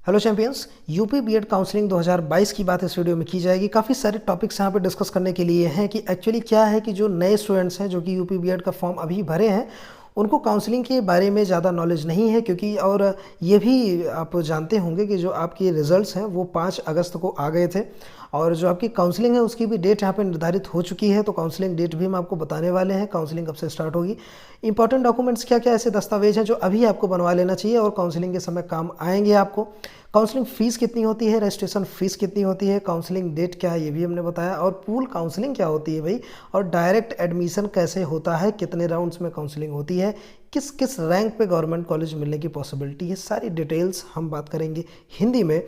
Hello champions, UP BEd counselling 2022 की बात इस वीडियो में की जाएगी। काफ़ी सारे टॉपिक्स यहाँ पे डिस्कस करने के लिए हैं कि एक्चुअली क्या है कि जो नए स्टूडेंट्स हैं जो कि यूपी बीएड का फॉर्म अभी भरे हैं उनको काउंसलिंग के बारे में ज़्यादा नॉलेज नहीं है, क्योंकि और ये भी आप जानते होंगे कि जो आपके रिजल्ट्स हैं वो 5 अगस्त को आ गए थे और जो आपकी काउंसलिंग है उसकी भी डेट यहाँ पे निर्धारित हो चुकी है। तो काउंसलिंग डेट भी हम आपको बताने वाले हैं, काउंसलिंग कब से स्टार्ट होगी, इंपॉर्टेंट डॉक्यूमेंट्स क्या क्या ऐसे दस्तावेज हैं जो अभी आपको बनवा लेना चाहिए और काउंसलिंग के समय काम आएंगे आपको। काउंसलिंग फ़ीस कितनी होती है, रजिस्ट्रेशन फ़ीस कितनी होती है, काउंसलिंग डेट क्या है ये भी हमने बताया, और पूल काउंसलिंग क्या होती है भाई, और डायरेक्ट एडमिशन कैसे होता है, कितने राउंड्स में काउंसलिंग होती है, किस किस रैंक पे गवर्नमेंट कॉलेज मिलने की पॉसिबिलिटी है, सारी डिटेल्स हम बात करेंगे हिंदी में।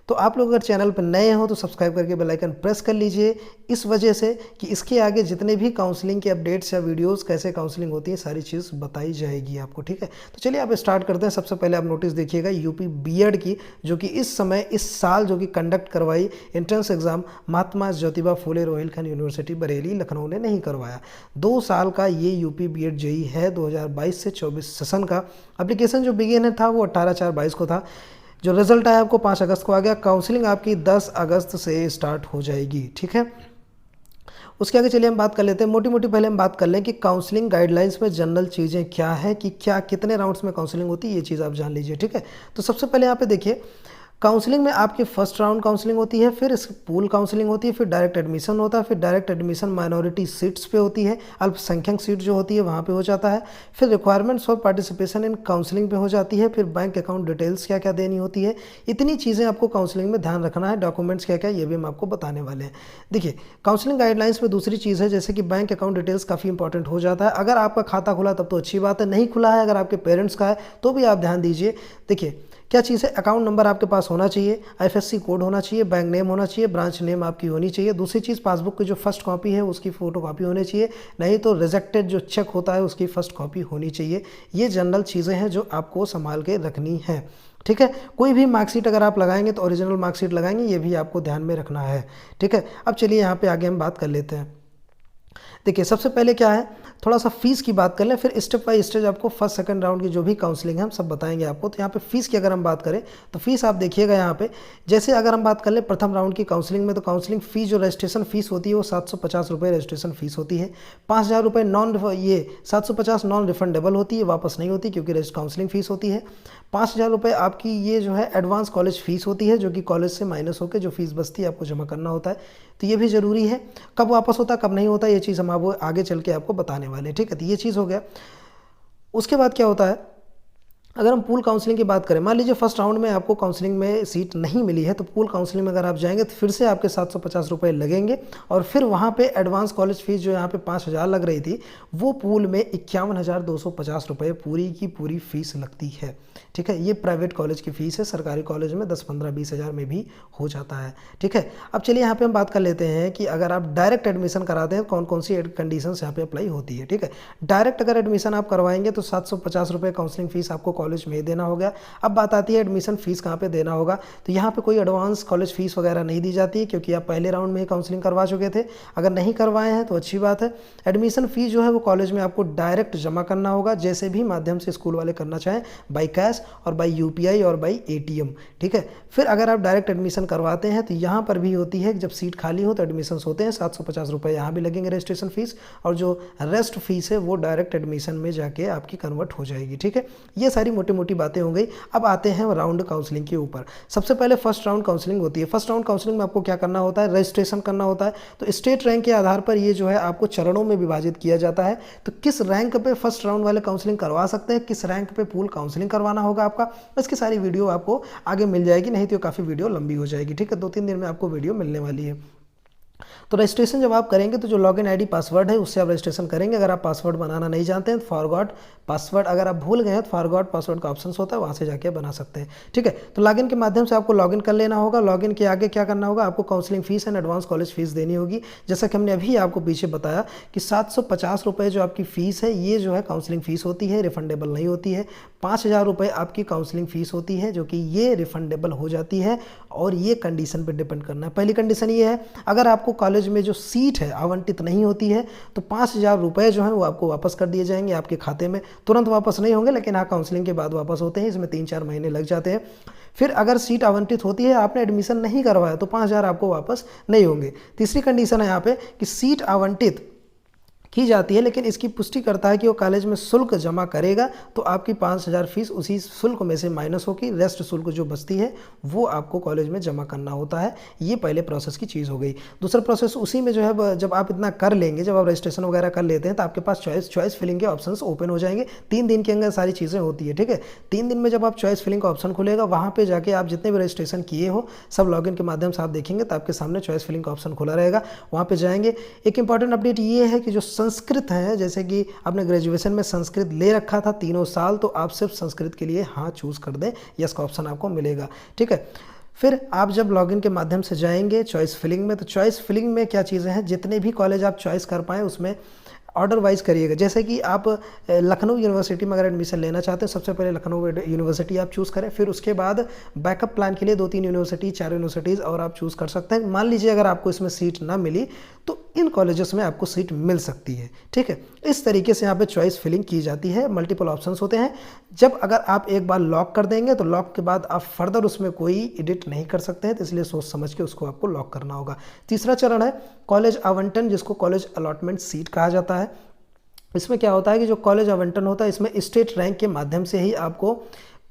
तो आप लोग अगर चैनल पर नए हो तो सब्सक्राइब करके बेल आइकन प्रेस कर लीजिए, इस वजह से कि इसके आगे जितने भी काउंसलिंग के अपडेट्स या वीडियोस कैसे काउंसलिंग होती है सारी चीज़ बताई जाएगी आपको, ठीक है। तो चलिए आप स्टार्ट करते हैं। सबसे पहले आप नोटिस देखिएगा यूपी बीएड की, जो कि इस समय इस साल जो कि कंडक्ट करवाई entrance exam Mahatma Jyotiba Phule Rohilkhand university Bareilly Lucknow ने नहीं करवाया। 2 साल का ये यूपी बीएड जेई है 2022 से 24 सेशन का। एप्लीकेशन जो बिगिन था वो 18/4/22 को था। जो रिजल्ट आया आपको 5 अगस्त को आ गया। काउंसलिंग आपकी 10 अगस्त से स्टार्ट हो जाएगी, ठीक है। उसके आगे चलिए हम बात कर लेते हैं, मोटी मोटी पहले हम बात कर लें कि काउंसलिंग गाइडलाइंस में जनरल चीज़ें क्या है, कि क्या कितने राउंड्स में काउंसलिंग होती है, ये चीज़ आप जान लीजिए, ठीक है। तो सबसे पहले यहाँ पे देखिए, काउंसलिंग में आपकी फर्स्ट राउंड काउंसलिंग होती है, फिर इसकी पूल काउंसलिंग होती है, फिर डायरेक्ट एडमिशन होता है, फिर डायरेक्ट एडमिशन माइनॉरिटी सीट्स पे होती है, अल्पसंख्यक सीट जो होती है वहाँ पे हो जाता है, फिर requirements for participation in counselling पे हो जाती है, फिर बैंक अकाउंट डिटेल्स क्या क्या देनी होती है। इतनी चीज़ें आपको काउंसलिंग में ध्यान रखना है। डॉक्यूमेंट्स क्या क्या ये भी हम आपको बताने वाले हैं। देखिए, काउंसलिंग गाइडलाइंस में दूसरी चीज़ है जैसे कि बैंक अकाउंट डिटेल्स काफ़ी इंपॉर्टेंट हो जाता है। अगर आपका खाता खुला तब तो अच्छी बात है, नहीं खुला है अगर आपके पेरेंट्स का है तो भी आप ध्यान दीजिए। देखिए क्या चीज़ है, अकाउंट नंबर आपके पास होना चाहिए, आईएफएससी कोड होना चाहिए, बैंक नेम होना चाहिए, ब्रांच नेम आपकी होनी चाहिए। दूसरी चीज़, पासबुक की जो फर्स्ट कॉपी है उसकी फ़ोटो कॉपी होनी चाहिए, नहीं तो रिजेक्टेड जो चेक होता है उसकी फर्स्ट कॉपी होनी चाहिए। ये जनरल चीज़ें हैं जो आपको संभाल के रखनी है, ठीक है। कोई भी मार्कशीट अगर आप लगाएंगे तो ओरिजिनल मार्कशीट लगाएंगे, ये भी आपको ध्यान में रखना है, ठीक है। अब चलिए यहाँ पे आगे हम बात कर लेते हैं। देखिए सबसे पहले क्या है, थोड़ा सा फीस की बात कर लें, फिर स्टेप बाय स्टेज आपको फर्स्ट सेकंड राउंड की जो भी काउंसलिंग है हम सब बताएंगे आपको। तो यहाँ पे फीस की अगर हम बात करें तो फीस आप देखिएगा यहाँ पे, जैसे अगर हम बात कर लें प्रथम राउंड की काउंसलिंग में, तो काउंसलिंग फीस जो रजिस्ट्रेशन फीस होती है वो 750 रुपये रजिस्ट्रेशन फीस होती है। 5000 रुपये ये 750 नॉन रिफंडेबल होती है, वापस नहीं होती क्योंकि काउंसलिंग फीस होती है। 5000 रुपये आपकी ये जो है एडवांस कॉलेज फीस होती है, जो कि कॉलेज से माइनस होकर जो फीस बचती है आपको जमा करना होता है। तो ये भी ज़रूरी है, कब वापस होता है कब नहीं होता ये चीज़ हम आपको आगे चल के आपको बताने वाले हैं, ठीक है। तो ये चीज़ हो गया। उसके बाद क्या होता है, अगर हम पूल काउंसलिंग की बात करें, मान लीजिए फर्स्ट राउंड में आपको काउंसलिंग में सीट नहीं मिली है, तो पूल काउंसलिंग में अगर आप जाएंगे तो फिर से आपके 750 रुपये लगेंगे, और फिर वहाँ पे एडवांस कॉलेज फीस जो यहाँ पे 5000 लग रही थी वो पूल में 51,250 रुपये पूरी की पूरी फीस लगती है, ठीक है। ये प्राइवेट कॉलेज की फ़ीस है, सरकारी कॉलेज में 10, 15, 20 हज़ार में भी हो जाता है, ठीक है। अब चलिए यहाँ पे हम बात कर लेते हैं कि अगर आप डायरेक्ट एडमिशन कराते हैं कौन कौन सी कंडीशंस यहाँ पे अप्लाई होती है, ठीक है। डायरेक्ट अगर एडमिशन आप करवाएंगे तो 750 रुपये काउंसलिंग फीस आपको कॉलेज में देना होगा। अब बात आती है एडमिशन फीस कहाँ पे देना होगा, तो यहाँ पे कोई एडवांस कॉलेज फीस वगैरह नहीं दी जाती है, क्योंकि आप पहले राउंड में ही काउंसलिंग करवा चुके थे। अगर नहीं करवाए हैं तो अच्छी बात है। एडमिशन फीस जो है वो कॉलेज में आपको डायरेक्ट जमा करना होगा, जैसे भी माध्यम से स्कूल वाले करना चाहें, बाई कैश और बाई यूपीआई और बाई एटीएम, ठीक है। फिर अगर आप डायरेक्ट एडमिशन करवाते हैं तो यहाँ पर भी होती है, जब सीट खाली हो तो एडमिशन होते हैं 750 रुपये यहाँ भी लगेंगे रजिस्ट्रेशन फीस, और जो रेस्ट फीस है वो डायरेक्ट एडमिशन में जाके आपकी कन्वर्ट हो जाएगी, ठीक है। ये सारी मोटी मोटी बातें हो गई। अब आते हैं राउंड काउंसलिंग के ऊपर। सबसे पहले फर्स्ट राउंड काउंसलिंग होती है। फर्स्ट राउंड काउंसलिंग में आपको क्या करना होता है, रजिस्ट्रेशन करना होता है। तो स्टेट रैंक के आधार पर ये जो है आपको चरणों में विभाजित किया जाता है। तो किस रैंक पे फर्स्ट राउंड वाले काउंसलिंग करवा सकते हैं, किस रैंक पे पूल काउंसलिंग करवाना होगा आपका, इसकी सारी वीडियो आपको आगे मिल जाएगी, नहीं तो काफ़ी वीडियो लंबी हो जाएगी, ठीक है। 2-3 दिन में आपको वीडियो मिलने वाली है। तो रजिस्ट्रेशन जब आप करेंगे तो जो लॉगिन आईडी पासवर्ड है उससे आप रजिस्ट्रेशन करेंगे। अगर आप पासवर्ड बनाना नहीं जानते हैं तो फॉरगॉट पासवर्ड, अगर आप भूल गए हैं तो फॉरगॉट पासवर्ड का ऑप्शन होता है, वहाँ से जाके बना सकते हैं, ठीक है। तो लॉगिन के माध्यम से आपको लॉगिन कर लेना होगा। लॉगिन के आगे क्या करना होगा, आपको counselling fees and advance college fees देनी होगी। जैसा कि हमने अभी आपको पीछे बताया कि 750 रुपये जो आपकी फ़ीस है ये जो है काउंसलिंग फ़ीस होती है, रिफंडेबल नहीं होती है। 5000 रुपये आपकी काउंसलिंग फ़ीस होती है, जो कि ये रिफंडेबल हो जाती है, और ये कंडीशन पर डिपेंड करना है। पहली कंडीशन ये है, अगर आपको आपको कॉलेज में जो सीट है आवंटित नहीं होती है तो 5,000 रुपये जो हैं वो आपको वापस कर दिए जाएंगे आपके खाते में। तुरंत वापस नहीं होंगे, लेकिन हाँ काउंसलिंग के बाद वापस होते हैं, इसमें 3-4 महीने लग जाते हैं। फिर अगर सीट आवंटित होती है, आपने एडमिशन नहीं करवाया तो 5,000 आपको वापस नहीं होंगे। तीसरी कंडीशन है यहाँ पे कि सीट आवंटित की जाती है, लेकिन इसकी पुष्टि करता है कि वो कॉलेज में शुल्क जमा करेगा तो आपकी 5,000 फीस उसी शुल्क में से माइनस होगी, रेस्ट शुल्क जो बचती है वो आपको कॉलेज में जमा करना होता है। ये पहले प्रोसेस की चीज़ हो गई। दूसरा प्रोसेस उसी में जो है, जब आप इतना कर लेंगे, जब आप रजिस्ट्रेशन वगैरह कर लेते हैं तो आपके पास चॉइस फिलिंग के ऑप्शन ओपन हो जाएंगे। 3 दिन के अंदर सारी चीज़ें होती है, ठीक है। 3 दिन में जब आप चॉइस फिलिंग का ऑप्शन खुलेगा, वहाँ पर जाके आप जितने भी रजिस्ट्रेशन किए हो सब लॉगिन के माध्यम से आप देखेंगे तो आपके सामने चॉइस फिलिंग का ऑप्शन खुला रहेगा। वहाँ पर जाएंगे। एक इंपॉर्टेंट अपडेट ये है कि जो संस्कृत है, जैसे कि आपने ग्रेजुएशन में संस्कृत ले रखा था 3 साल, तो आप सिर्फ संस्कृत के लिए हाँ चूज़ कर दें, यस का ऑप्शन आपको मिलेगा, ठीक है। फिर आप जब लॉगिन के माध्यम से जाएंगे चॉइस फिलिंग में, तो चॉइस फिलिंग में क्या चीज़ें हैं, जितने भी कॉलेज आप चॉइस कर पाएँ उसमें ऑर्डर वाइज करिएगा। जैसे कि आप लखनऊ यूनिवर्सिटी में अगर एडमिशन लेना चाहते हैं, सबसे पहले लखनऊ यूनिवर्सिटी आप चूज़ करें, फिर उसके बाद बैकअप प्लान के लिए 2-3 यूनिवर्सिटी, 4 यूनिवर्सिटीज़ और आप चूज़ कर सकते हैं। मान लीजिए अगर आपको इसमें सीट ना मिली तो इन कॉलेजेस में आपको सीट मिल सकती है, ठीक है। इस तरीके से यहाँ पे चॉइस फिलिंग की जाती है। मल्टीपल ऑप्शंस होते हैं। जब अगर आप एक बार लॉक कर देंगे तो लॉक के बाद आप फर्दर उसमें कोई एडिट नहीं कर सकते हैं, तो इसलिए सोच समझ के उसको आपको लॉक करना होगा। तीसरा चरण है कॉलेज आवंटन, जिसको कॉलेज अलॉटमेंट सीट कहा जाता है। इसमें क्या होता है कि जो कॉलेज आवंटन होता है, इसमें स्टेट रैंक के माध्यम से ही आपको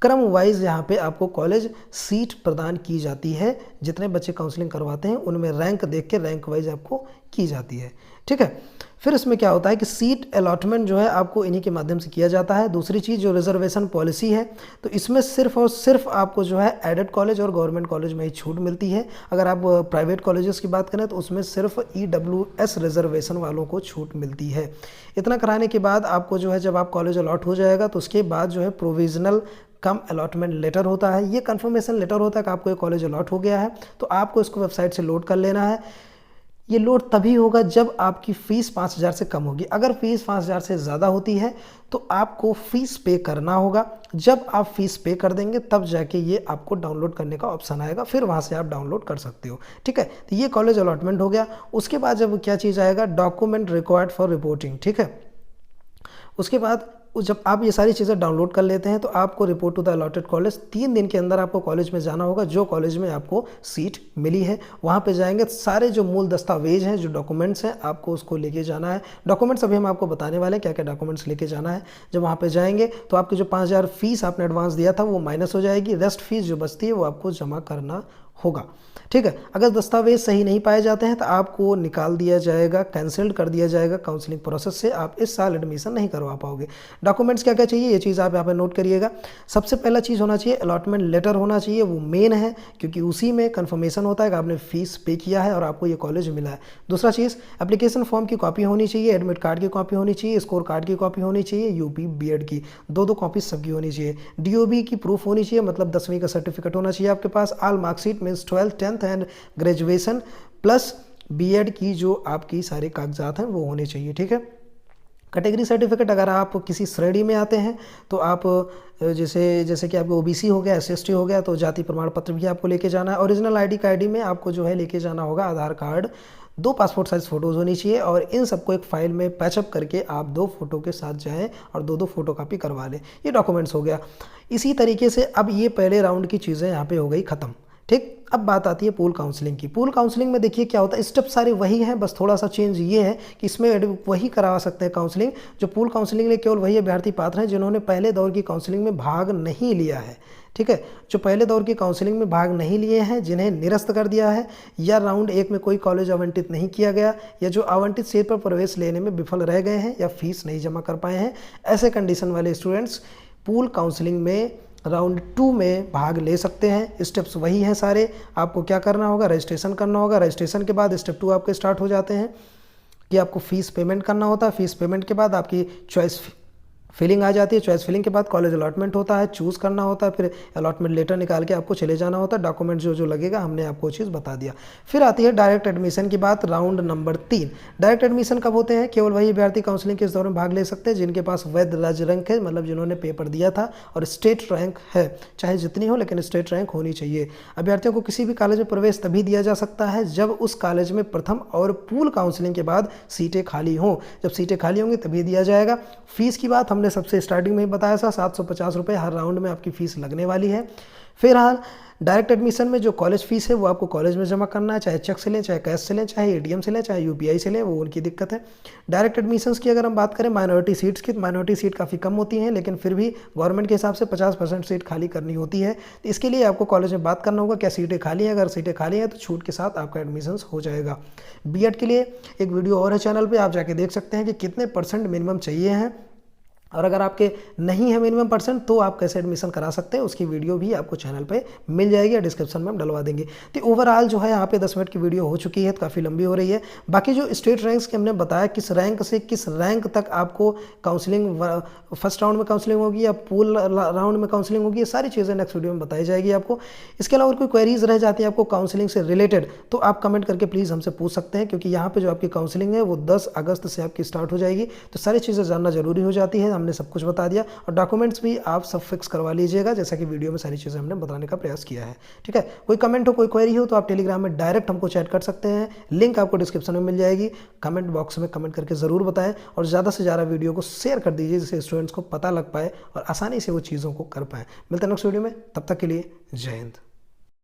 क्रम वाइज यहाँ पे आपको कॉलेज सीट प्रदान की जाती है। जितने बच्चे काउंसलिंग करवाते हैं उनमें रैंक देख के रैंक वाइज आपको की जाती है, ठीक है। फिर इसमें क्या होता है कि सीट अलॉटमेंट जो है आपको इन्हीं के माध्यम से किया जाता है। दूसरी चीज़ जो रिजर्वेशन पॉलिसी है, तो इसमें सिर्फ और सिर्फ आपको जो है एडेड कॉलेज और गवर्नमेंट कॉलेज में ही छूट मिलती है। अगर आप प्राइवेट कॉलेजेस की बात करें तो उसमें सिर्फ EWS रिजर्वेशन वालों को छूट मिलती है। इतना कराने के बाद आपको जो है जब आप कॉलेज अलॉट हो जाएगा तो उसके बाद जो है प्रोविजनल कम अलॉटमेंट लेटर होता है। ये कंफर्मेशन लेटर होता है कि आपको ये कॉलेज अलॉट हो गया है, तो आपको इसको वेबसाइट से लोड कर लेना है। ये लोड तभी होगा जब आपकी फ़ीस 5,000 से कम होगी। अगर फ़ीस 5,000 से ज़्यादा होती है तो आपको फ़ीस पे करना होगा। जब आप फ़ीस पे कर देंगे तब जाके ये आपको डाउनलोड करने का ऑप्शन आएगा, फिर वहाँ से आप डाउनलोड कर सकते हो, ठीक है। तो ये कॉलेज अलॉटमेंट हो गया। उसके बाद जब क्या चीज़ आएगा, डॉक्यूमेंट रिक्वायर्ड फॉर रिपोर्टिंग, ठीक है। उसके बाद जब आप ये सारी चीज़ें डाउनलोड कर लेते हैं तो आपको report to the allotted college 3 दिन के अंदर आपको कॉलेज में जाना होगा। जो कॉलेज में आपको सीट मिली है वहाँ पे जाएंगे, सारे जो मूल दस्तावेज हैं, जो डॉक्यूमेंट्स हैं, आपको उसको लेके जाना है। डॉक्यूमेंट्स अभी हम आपको बताने वाले हैं क्या क्या डॉक्यूमेंट्स लेके जाना है। जब वहाँ पे जाएंगे तो आपकी जो 5,000 फीस आपने एडवांस दिया था वो माइनस हो जाएगी। रेस्ट फीस जो बचती है वो आपको जमा करना होगा, ठीक है। अगर दस्तावेज सही नहीं पाए जाते हैं तो आपको निकाल दिया जाएगा, कैंसिल कर दिया जाएगा काउंसलिंग प्रोसेस से। आप इस साल एडमिशन नहीं करवा पाओगे। डॉक्यूमेंट्स क्या क्या चाहिए ये चीज़ आप यहाँ पे नोट करिएगा। सबसे पहला चीज़ होना चाहिए अलॉटमेंट लेटर होना चाहिए, वो मेन है क्योंकि उसी में कन्फर्मेशन होता है कि आपने फीस पे किया है और आपको ये कॉलेज मिला है। दूसरा चीज़ एप्लीकेशन फॉर्म की कॉपी होनी चाहिए, एडमिट कार्ड की कॉपी होनी चाहिए, स्कोर कार्ड की कॉपी होनी चाहिए, UP BEd की 2-2 कॉपी सबकी होनी चाहिए। DOB की प्रूफ होनी चाहिए, मतलब 10वीं का सर्टिफिकेट होना चाहिए आपके पास। All marksheet means 12th 10th and graduation plus BEd की जो आपकी सारे कागजात हैं वो होने चाहिए, ठीक है। कैटेगरी सर्टिफिकेट, अगर आप किसी श्रेणी में आते हैं तो आप जैसे कि आपको OBC हो गया, SC/ST हो गया, तो जाति प्रमाण पत्र भी आपको लेके जाना है। ओरिजिनल ID कार्ड में आपको जो है लेके जाना होगा आधार कार्ड, 2 पासपोर्ट साइज फ़ोटोज़ होनी चाहिए और इन सबको एक फ़ाइल में पैचअप करके आप 2 फ़ोटो के साथ जाएं और 2-2 फ़ोटो कापी करवा लें। ये डॉक्यूमेंट्स हो गया। इसी तरीके से अब ये पहले राउंड की चीज़ें यहाँ पे हो गई ख़त्म, ठीक। अब बात आती है पूल काउंसलिंग की। पूल काउंसलिंग में देखिए क्या होता है, स्टेप सारे वही हैं, बस थोड़ा सा चेंज ये है कि इसमें वही करवा सकते हैं काउंसलिंग। जो पूल काउंसलिंग में केवल वही अभ्यर्थी पात्र हैं जिन्होंने पहले दौर की काउंसलिंग में भाग नहीं लिया है, ठीक है। जो पहले दौर की काउंसलिंग में भाग नहीं लिए हैं, जिन्हें निरस्त कर दिया है, या राउंड 1 में कोई कॉलेज आवंटित नहीं किया गया, या जो आवंटित सीट पर प्रवेश लेने में विफल रह गए हैं या फीस नहीं जमा कर पाए हैं, ऐसे कंडीशन वाले स्टूडेंट्स पूल काउंसलिंग में राउंड 2 में भाग ले सकते हैं। स्टेप्स वही हैं सारे। आपको क्या करना होगा, रजिस्ट्रेशन करना होगा। रजिस्ट्रेशन के बाद स्टेप 2 आपके स्टार्ट हो जाते हैं कि आपको फ़ीस पेमेंट करना होता है। फ़ीस पेमेंट के बाद आपकी चॉइस फिलिंग आ जाती है। चॉइस फिलिंग के बाद कॉलेज अलॉटमेंट होता है, चूज़ करना होता है, फिर अलॉटमेंट लेटर निकाल के आपको चले जाना होता है। डॉक्यूमेंट जो जो लगेगा हमने आपको चीज़ बता दिया। फिर आती है डायरेक्ट एडमिशन की बात, राउंड नंबर 3। डायरेक्ट एडमिशन कब होते हैं? केवल वही अभ्यर्थी काउंसलिंग के इस दौर में भाग ले सकते हैं जिनके पास वैध राज्य रैंक है, मतलब जिन्होंने पेपर दिया था और स्टेट रैंक है, चाहे जितनी हो लेकिन स्टेट रैंक होनी चाहिए। अभ्यर्थियों को किसी भी कॉलेज में प्रवेश तभी दिया जा सकता है जब उस कॉलेज में प्रथम और पूल काउंसलिंग के बाद सीटें खाली हों। जब सीटें खाली होंगी तभी दिया जाएगा। फीस की बात हमने सबसे स्टार्टिंग में ही बताया था, 750 रुपये हर राउंड में आपकी फ़ीस लगने वाली है। फिलहाल डायरेक्ट एडमिशन में जो कॉलेज फीस है वो आपको कॉलेज में जमा करना है, चाहे चेक से लें, चाहे कैश से लें, चाहे एटीएम से लें, चाहे यूपीआई से लें, वो उनकी दिक्कत है। डायरेक्ट एडमिशन्स की अगर हम बात करें माइनॉरिटी सीट्स की, तो माइनॉरिटी सीट काफ़ी कम होती हैं, लेकिन फिर भी गवर्नमेंट के हिसाब से 50% सीट खाली करनी होती है। तो इसके लिए आपको कॉलेज में बात करना होगा क्या सीटें खाली हैं। अगर सीटें खाली हैं तो छूट के साथ आपका एडमिशन्स हो जाएगा। बीएड के लिए एक वीडियो और है चैनल पर, आप जाके देख सकते हैं कि कितने % मिनिमम चाहिए हैं, और अगर आपके नहीं है मिनिमम % तो आप कैसे एडमिशन करा सकते हैं, उसकी वीडियो भी आपको चैनल पे मिल जाएगी, डिस्क्रिप्शन में हम डलवा देंगे। तो ओवरऑल जो है यहाँ पे 10 मिनट की वीडियो हो चुकी है, तो काफ़ी लंबी हो रही है। बाकी जो स्टेट रैंक्स के हमने बताया किस रैंक से किस रैंक तक आपको काउंसलिंग, फर्स्ट राउंड में काउंसलिंग होगी या पूल राउंड में काउंसलिंग होगी, ये सारी चीज़ें नेक्स्ट वीडियो में बताई जाएगी आपको। इसके अलावा कोई क्वेरीज रह जाती है आपको काउंसलिंग से रिलेटेड तो आप कमेंट करके प्लीज़ हमसे पूछ सकते हैं, क्योंकि यहाँ पर जो आपकी काउंसलिंग है वो 10 अगस्त से आपकी स्टार्ट हो जाएगी। तो सारी चीज़ें जानना जरूरी हो जाती है, हमने सब कुछ बता दिया। और डॉक्यूमेंट्स भी आप सब फिक्स करवा लीजिएगा, जैसा कि वीडियो में सारी चीज़ें हमने बताने का प्रयास किया है। ठीक है, कोई कमेंट हो, कोई क्वेरी हो तो आप टेलीग्राम में डायरेक्ट हमको चैट कर सकते हैं, लिंक आपको डिस्क्रिप्शन में मिल जाएगी। कमेंट बॉक्स में कमेंट करके ज़रूर बताएं और ज़्यादा से ज़्यादा वीडियो को शेयर कर दीजिए, जिससे स्टूडेंट्स को पता लग पाए और आसानी से वो चीज़ों को कर पाएँ। मिलते हैं नेक्स्ट वीडियो में, तब तक के लिए जय हिंद।